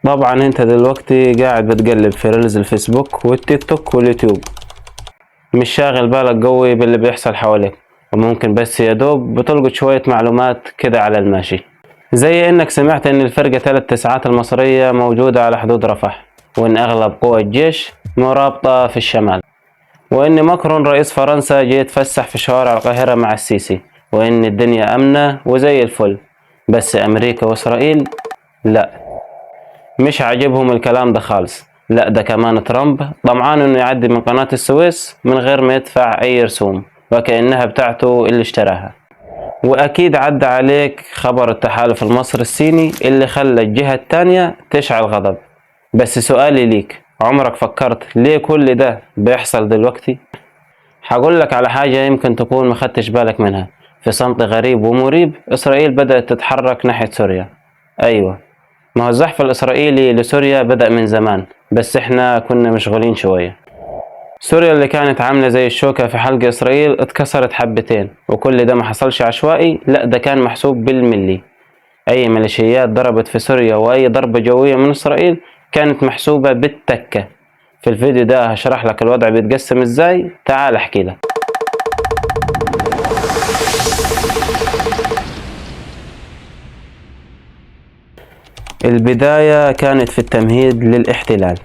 طبعا انت دلوقتي قاعد بتقلب في ريلز الفيسبوك والتيك توك واليوتيوب، مش شاغل بالك قوي باللي بيحصل حواليك، وممكن بس يا دوب بتلقط شوية معلومات كده على الماشي، زي انك سمعت ان الفرقة 3 9 المصرية موجودة على حدود رفح، وان اغلب قوى الجيش مرابطة في الشمال، وان ماكرون رئيس فرنسا جه يتفسح في شوارع القاهرة مع السيسي، وان الدنيا امنة وزي الفل. بس امريكا واسرائيل لا، مش عاجبهم الكلام ده خالص. لا، ده كمان ترامب طمعان انه يعدي من قناة السويس من غير ما يدفع اي رسوم، وكأنها بتاعته اللي اشتراها. واكيد عدى عليك خبر التحالف المصري الصيني اللي خلى الجهة التانية تشعل غضب. بس سؤالي ليك، عمرك فكرت ليه كل ده بيحصل دلوقتي؟ هقول لك على حاجة يمكن تكون مخدتش بالك منها. في صمت غريب ومريب إسرائيل بدأت تتحرك ناحية سوريا. أيوة، ما هو الزحف الإسرائيلي لسوريا بدأ من زمان، بس إحنا كنا مشغولين شوية. سوريا اللي كانت عاملة زي الشوكة في حلق إسرائيل اتكسرت حبتين، وكل ده ما حصلش عشوائي، لأ ده كان محسوب بالملي. أي ميليشيات ضربت في سوريا وأي ضربة جوية من إسرائيل كانت محسوبة بالتكة. في الفيديو ده هشرح لك الوضع بيتقسم إزاي، تعال أحكي لك. البداية كانت في التمهيد للاحتلال.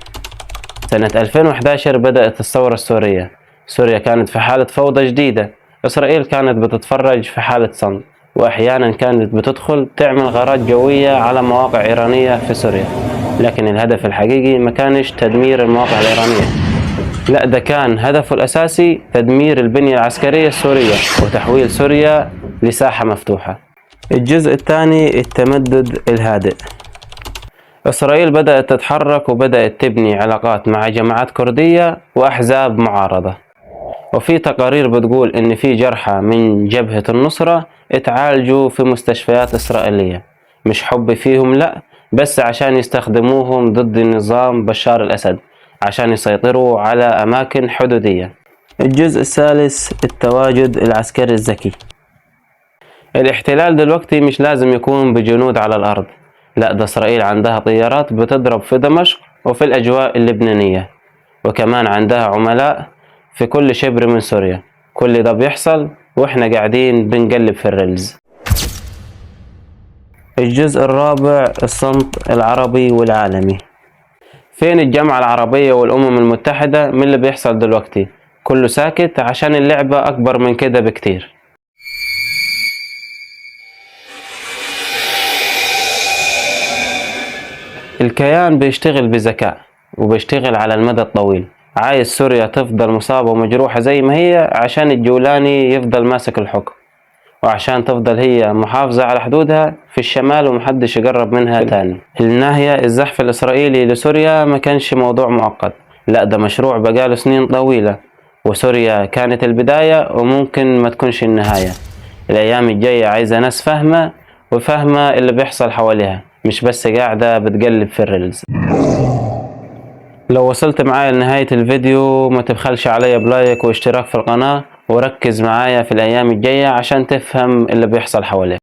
سنة 2011 بدأت الثورة السورية. سوريا كانت في حالة فوضى جديدة، إسرائيل كانت بتتفرج في حالة صمت، وأحيانا كانت بتدخل تعمل غارات جوية على مواقع إيرانية في سوريا. لكن الهدف الحقيقي ما كانش تدمير المواقع الإيرانية، لا ده كان هدفه الأساسي تدمير البنية العسكرية السورية وتحويل سوريا لساحة مفتوحة. الجزء الثاني التمدد الهادئ. إسرائيل بدأت تتحرك وبدأت تبني علاقات مع جماعات كردية وأحزاب معارضة، وفي تقارير بتقول إن في جرحى من جبهة النصرة اتعالجوا في مستشفيات إسرائيلية، مش حب فيهم لأ، بس عشان يستخدموهم ضد نظام بشار الأسد عشان يسيطروا على أماكن حدودية. الجزء الثالث التواجد العسكري الذكي. الاحتلال دلوقتي مش لازم يكون بجنود على الأرض، لا ده إسرائيل عندها طيارات بتضرب في دمشق وفي الأجواء اللبنانية، وكمان عندها عملاء في كل شبر من سوريا. كل ده بيحصل وإحنا قاعدين بنقلب في الريلز. الجزء الرابع الصمت العربي والعالمي. فين الجامعة العربية والأمم المتحدة من اللي بيحصل دلوقتي؟ كله ساكت عشان اللعبة أكبر من كده بكتير. الكيان بيشتغل بذكاء وبيشتغل على المدى الطويل، عايز سوريا تفضل مصابة ومجروحة زي ما هي عشان الجولاني يفضل ماسك الحكم، وعشان تفضل هي محافظة على حدودها في الشمال ومحدش يقرب منها تاني. الناحية الزحف الإسرائيلي لسوريا ما كانش موضوع معقد، لا ده مشروع بقاله سنين طويلة، وسوريا كانت البداية وممكن ما تكونش النهاية. الأيام الجاية عايزة ناس فاهمة وفاهمة اللي بيحصل حواليها، مش بس قاعدة بتقلب في الريلز. لو وصلت معايا لنهاية الفيديو ما تبخلش عليا بلايك واشتراك في القناة، وركز معايا في الأيام الجاية عشان تفهم اللي بيحصل حواليك.